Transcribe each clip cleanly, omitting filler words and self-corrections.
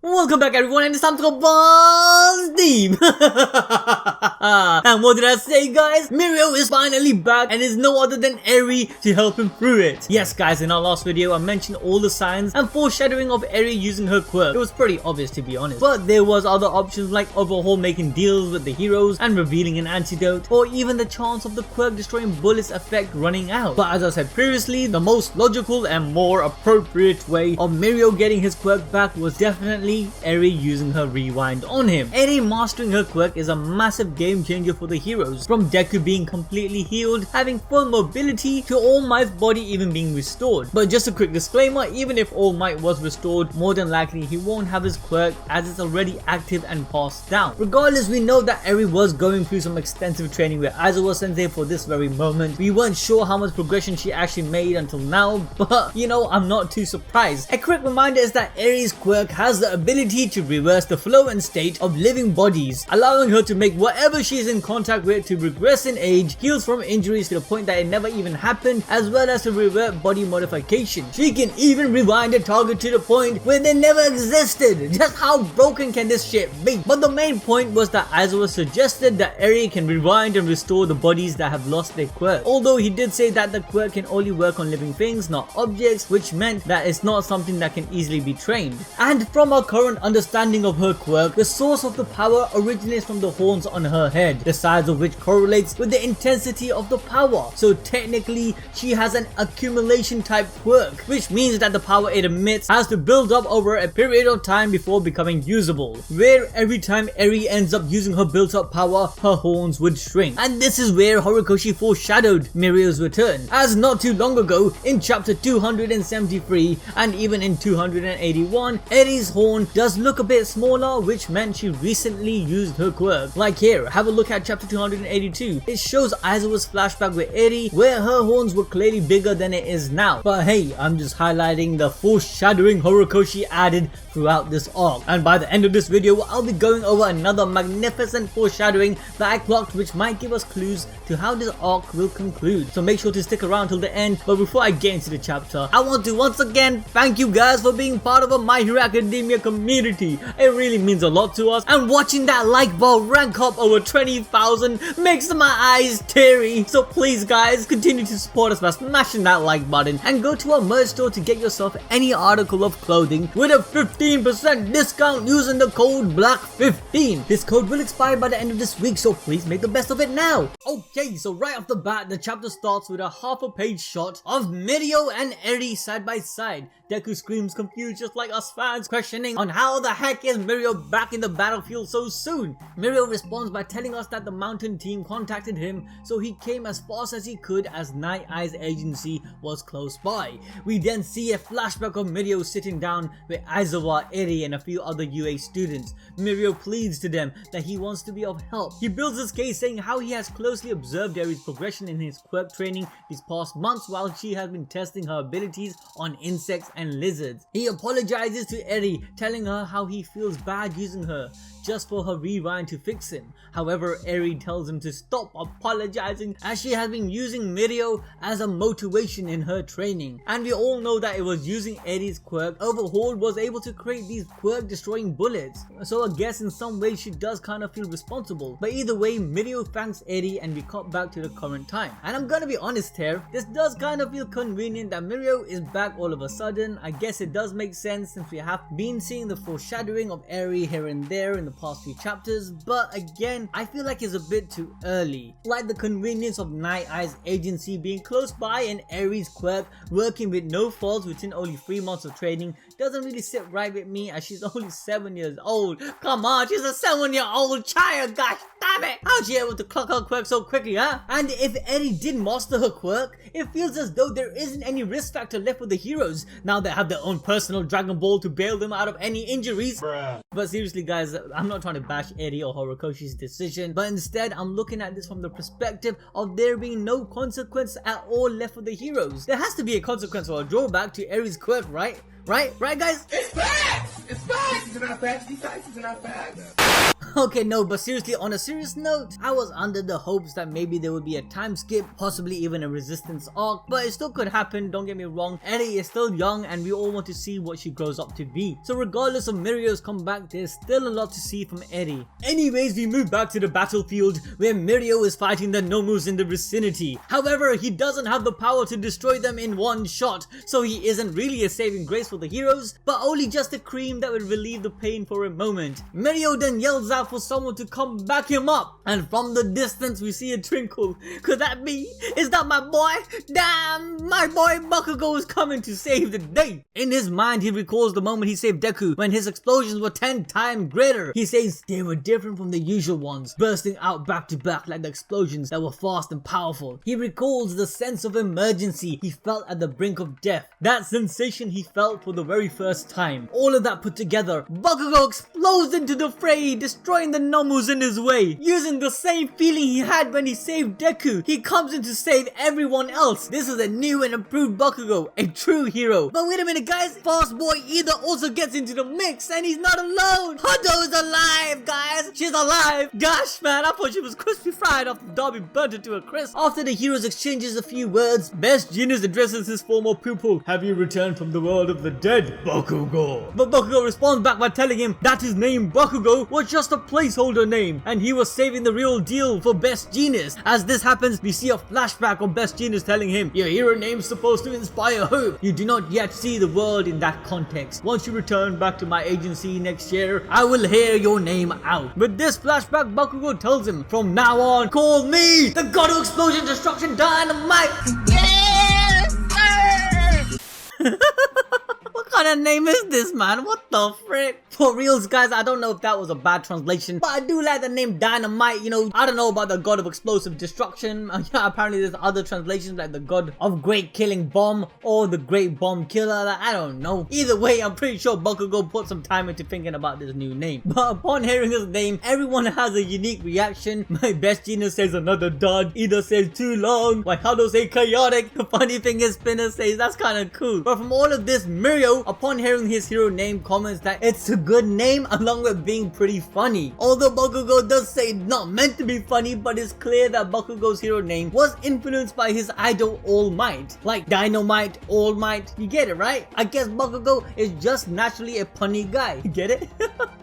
Welcome back everyone, and it's time to go balls deep. And what did I say, guys? Mirio is finally back and is no other than Eri to help him through it. Yes guys, in our last video I mentioned all the signs and foreshadowing of Eri using her quirk. It was pretty obvious, to be honest, but there was other options like Overhaul making deals with the heroes and revealing an antidote, or even the chance of the quirk destroying bullets effect running out. But as I said previously, the most logical and more appropriate way of Mirio getting his quirk back was definitely Eri using her rewind on him. Eri mastering her quirk is a massive game changer for the heroes, from Deku being completely healed, having full mobility, to All Might's body even being restored. But just a quick disclaimer, even if All Might was restored, more than likely he won't have his quirk as it's already active and passed down. Regardless, we know that Eri was going through some extensive training with Aizawa Sensei for this very moment. We weren't sure how much progression she actually made until now, but you know, I'm not too surprised. A quick reminder is that Eri's quirk has the ability to reverse the flow and state of living bodies, allowing her to make whatever she is in contact with to regress in age, heals from injuries to the point that it never even happened, as well as to revert body modification. She can even rewind a target to the point where they never existed. Just how broken can this shit be? But the main point was that Aizawa suggested that Eri can rewind and restore the bodies that have lost their quirk, although he did say that the quirk can only work on living things, not objects, which meant that it's not something that can easily be trained. And from our current understanding of her quirk, the source of the power originates from the horns on her head, the size of which correlates with the intensity of the power. So technically she has an accumulation type quirk, which means that the power it emits has to build up over a period of time before becoming usable, where every time Eri ends up using her built up power, her horns would shrink. And this is where Horikoshi foreshadowed Mirio's return, as not too long ago in chapter 273 and even in 281, Eri's horn does look a bit smaller, which meant she recently used her quirk. Like here, have a look at chapter 282. It shows Aizawa's flashback with Eri, where her horns were clearly bigger than it is now. But hey, I'm just highlighting the foreshadowing Horikoshi added throughout this arc. And by the end of this video, I'll be going over another magnificent foreshadowing that I clocked, which might give us clues to how this arc will conclude. So make sure to stick around till the end. But before I get into the chapter, I want to once again thank you guys for being part of a My Hero Academia community. It really means a lot to us, and watching that like bar rank up over 20,000 makes my eyes teary. So please guys, continue to support us by smashing that like button, and go to our merch store to get yourself any article of clothing with a 15% discount using the code BLACK15. This code will expire by the end of this week, so please make the best of it now. Okay, so right off the bat, the chapter starts with a half-a-page shot of Mirio and Eri side by side. Deku screams confused just like us fans, questioning on how the heck is Mirio back in the battlefield so soon. Mirio responds by telling us that the mountain team contacted him, so he came as fast as he could as Night Eye's agency was close by. We then see a flashback of Mirio sitting down with Aizawa, Eri and a few other UA students. Mirio pleads to them that he wants to be of help. He builds his case saying how he has closely observed Eri's progression in his quirk training these past months while she has been testing her abilities on insects and lizards. He apologizes to Eri, telling her how he feels bad using her just for her rewind to fix him. However, Eri tells him to stop apologizing as she has been using Mirio as a motivation in her training. And we all know that it was using Eri's quirk Overhaul was able to create these quirk destroying bullets. So I guess in some ways she does kind of feel responsible. But either way, Mirio thanks Eri and we cut back to the current time. And I'm gonna be honest here, this does kind of feel convenient that Mirio is back all of a sudden. I guess it does make sense since we have been seeing the foreshadowing of Eri here and there in the past few chapters, but again, I feel like it's a bit too early. Like the convenience of Night Eye's agency being close by and Eri's quirk working with no faults within only 3 months of training doesn't really sit right with me, as she's only 7 years old. Come on, she's a 7-year-old child, gosh damn it! How's she able to clock her quirk so quickly, huh? And if Eri did master her quirk, it feels as though there isn't any risk factor left for the heroes now they have their own personal Dragon Ball to bail them out of any injuries. Bruh. But seriously guys, I'm not trying to bash Eri or Horikoshi's decision, but instead I'm looking at this from the perspective of there being no consequence at all left for the heroes. There has to be a consequence or a drawback to Eri's quirk, right? Right guys? It's facts! It's facts! It's not facts, these facts are not facts. Okay, no, but seriously, on a serious note, I was under the hopes that maybe there would be a time skip, possibly even a resistance arc, but it still could happen, don't get me wrong. Eri is still young and we all want to see what she grows up to be. So regardless of Mirio's comeback, there's still a lot to see from Eri. Anyways, we move back to the battlefield where Mirio is fighting the Nomus in the vicinity. However, he doesn't have the power to destroy them in one shot, so he isn't really a saving grace for the heroes, but only just a cream that would relieve the pain for a moment. Mirio then yells out for someone to come back him up, and from the distance we see a twinkle. Could that be? Is that my boy? Damn, my boy Bakugo is coming to save the day. In his mind, he recalls the moment he saved Deku when his explosions were 10 times greater. He says they were different from the usual ones, bursting out back to back like the explosions that were fast and powerful. He recalls the sense of emergency he felt at the brink of death, that sensation he felt for the very first time. All of that put together, Bakugo explodes into the fray, destroying the Nomus in his way. Using the same feeling he had when he saved Deku, he comes in to save everyone else. This is a new and improved Bakugo, a true hero. But wait a minute guys, Fast Boy Ida also gets into the mix and he's not alone. Hondo is alive guys, she's alive. Gosh man, I thought she was crispy fried after Darby burnt her to a crisp. After the heroes exchanges a few words, Best Jeanist addresses his former pupil. Have you returned from the world of the dead, Bakugo? But Bakugo responds back by telling him that his name Bakugo was just a placeholder name and he was saving the real deal for Best Jeanist. As this happens, we see a flashback of Best Jeanist telling him, your hero name's supposed to inspire hope. You do not yet see the world in that context. Once you return back to my agency next year, I will hear your name out. With this flashback, Bakugo tells him, from now on, call me the God of Explosion, Destruction, Dynamite. Yes, sir! What kind of name is this, man? What the frick? For reals, guys, I don't know if that was a bad translation, but I do like the name Dynamite. You know, I don't know about the God of Explosive Destruction. Yeah, apparently there's other translations like the God of Great Killing Bomb or the Great Bomb Killer. Like, I don't know. Either way, I'm pretty sure Bakugo put some time into thinking about this new name. But upon hearing his name, everyone has a unique reaction. My Best Jeanist says another dud. Ida says too long. While Hado says chaotic. The funny thing is, Spinner says that's kind of cool. But from all of this, Mirio, upon hearing his hero name, comments that it's a good name along with being pretty funny. Although Bakugo does say it's not meant to be funny, but it's clear that Bakugo's hero name was influenced by his idol All Might. Like Dynamite, All Might, you get it right? I guess Bakugo is just naturally a punny guy. You get it?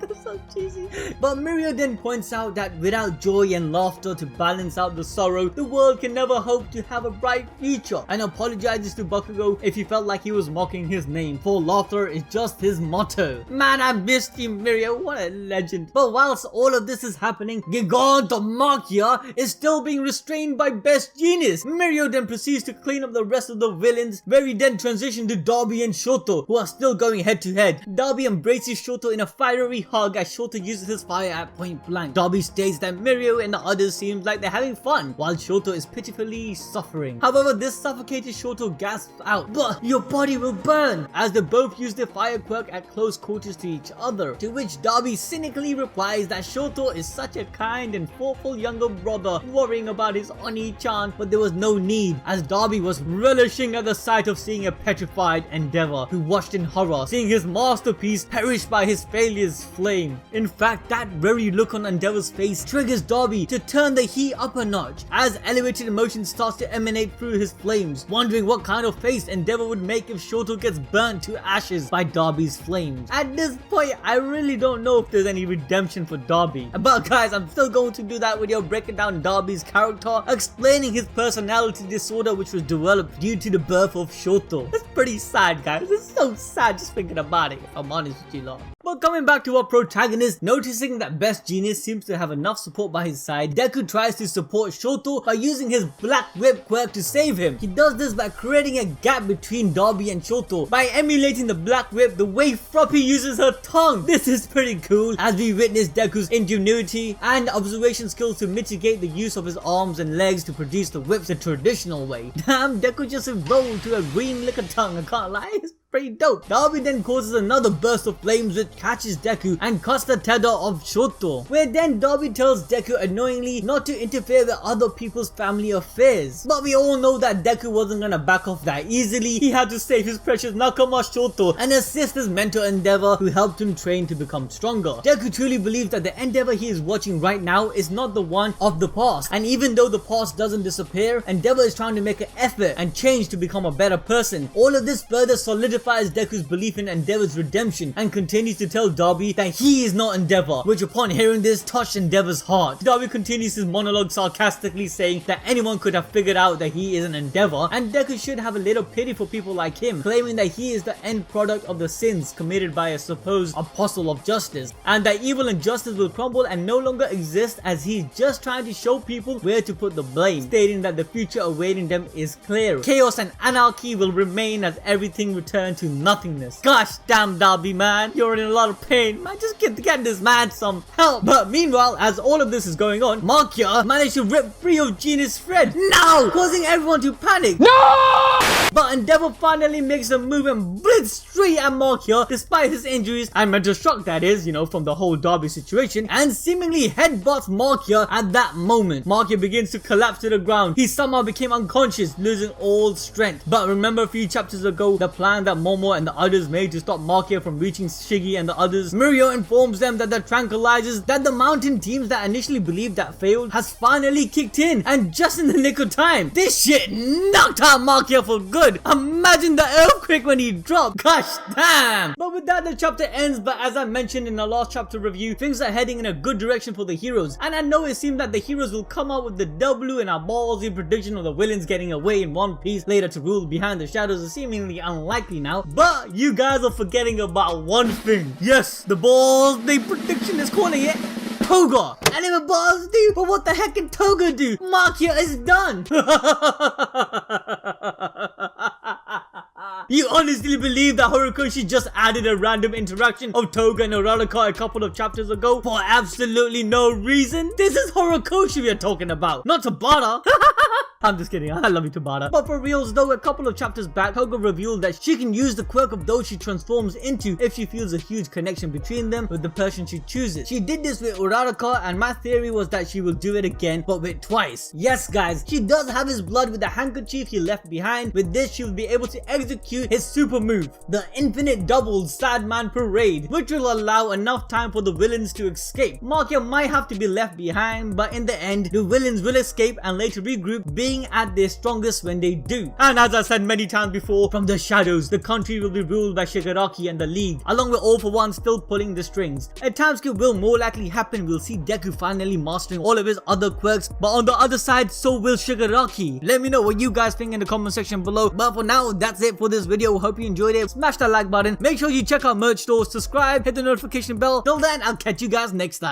That's so cheesy. But Mirio then points out that without joy and laughter to balance out the sorrow, the world can never hope to have a bright future, and apologizes to Bakugo if he felt like he was mocking his name, for laughter is just his motto. Man, I missed you, Mirio, what a legend. But whilst all of this is happening, Gigantomachia is still being restrained by Best Jeanist. Mirio then proceeds to clean up the rest of the villains, where we then transition to Darby and Shoto, who are still going head to head. Darby embraces Shoto in a fiery hug as Shoto uses his fire at point blank. Darby states that Mirio and the others seem like they're having fun, while Shoto is pitifully suffering. However, this suffocated Shoto gasps out, "But your body will burn," as they both use their fire quirk at close quarters to each other. To which Darby cynically replies that Shoto is such a kind and thoughtful younger brother, worrying about his Oni-chan, but there was no need, as Darby was relishing at the sight of seeing a petrified Endeavor, who watched in horror, seeing his masterpiece perish by his failure's flame. In fact, that very look on Endeavor's face triggers Darby to turn the heat up a notch, as elevated emotion starts to emanate through his flames, wondering what kind of face Endeavor would make if Shoto gets burnt to ashes by Darby's flames. At this point, I really don't know if there's any redemption for Darby. But guys, I'm still going to do that video breaking down Darby's character, explaining his personality disorder which was developed due to the birth of Shoto. It's pretty sad, guys. It's so sad just thinking about it, if I'm honest with you lot. But coming back to our protagonist, noticing that Best Jeanist seems to have enough support by his side, Deku tries to support Shoto by using his Black Whip quirk to save him. He does this by creating a gap between Darby and Shoto by emulating the Black Whip the way Floppy uses her tongue. This is pretty cool, as we witness Deku's ingenuity and observation skills to mitigate the use of his arms and legs to produce the whips the traditional way. Damn, Deku just evolved to a green liquor tongue, I can't lie. It's pretty dope. Darby then causes another burst of flames which catches Deku and cuts the tether of Shoto, where then Darby tells Deku annoyingly not to interfere with other people's family affairs. But we all know that Deku wasn't gonna back off that easily. He had to save his precious Nakama Shoto and assist his mentor Endeavor, who helped him train to become stronger. Deku truly believes that the Endeavor he is watching right now is not the one of the past, and even though the past doesn't disappear, Endeavor is trying to make an effort and change to become a better person. All of this further solidifies Deku's belief in Endeavor's redemption and continues to tell Darby that he is not Endeavor, which upon hearing this touched Endeavor's heart. Darby continues his monologue sarcastically saying that anyone could have figured out that he is an Endeavor, and Deku should have a little pity for people like him, claiming that he is the end product of the sins committed by a supposed apostle of justice, and that evil and justice will crumble and no longer exist, as he's just trying to show people where to put the blame, stating that the future awaiting them is clear. Chaos and anarchy will remain as everything returns to nothingness. Gosh damn Darby, man, you're in a lot of pain, man. Just get this man some help. But meanwhile, as all of this is going on, Markia managed to rip free of Genius Fred, now causing everyone to panic. No! But Endeavor finally makes a move and blitz straight at Markia despite his injuries and mental shock, that is, you know, from the whole Darby situation, and seemingly headbutts Markia at that moment. Markia begins to collapse to the ground. He somehow became unconscious, losing all strength. But remember a few chapters ago, the plan that Momo and the others made to stop Markia from reaching Shiggy and the others? Mirio informs them that the tranquilizers that the mountain teams that initially believed that failed has finally kicked in, and just in the nick of time. This shit knocked out Markia for good. Imagine the earthquake when he dropped. Gosh damn. But with that, the chapter ends. But as I mentioned in the last chapter review, things are heading in a good direction for the heroes, and I know it seemed that the heroes will come out with the W in our ballsy prediction of the villains getting away in One Piece later to rule behind the shadows is seemingly unlikely now. But you guys are forgetting about one thing. Yes, the ballsy prediction is calling it Toga. And if it balls do, but what the heck can Toga do? Markia is done. You honestly believe that Horikoshi just added a random interaction of Toga and Uraraka a couple of chapters ago for absolutely no reason? This is Horikoshi we are talking about, not Tabata. I'm just kidding, I love you Tabata. But for reals though, a couple of chapters back, Toga revealed that she can use the quirk of those she transforms into if she feels a huge connection between them with the person she chooses. She did this with Uraraka, and my theory was that she will do it again, but with twice. Yes guys, she does have his blood with the handkerchief he left behind. With this, she will be able to execute his super move, the Infinite Double Sadman Parade, which will allow enough time for the villains to escape. Markia might have to be left behind, but in the end, the villains will escape and later regroup, being at their strongest when they do. And as I said many times before, from the shadows, the country will be ruled by Shigaraki and the League, along with All For One still pulling the strings. A time skip will more likely happen. We'll see Deku finally mastering all of his other quirks, but on the other side, so will Shigaraki. Let me know what you guys think in the comment section below. But for now, that's it for this video. Hope you enjoyed it. Smash that like button. Make sure you check out merch store, subscribe, hit the notification bell. Till then, I'll catch you guys next time.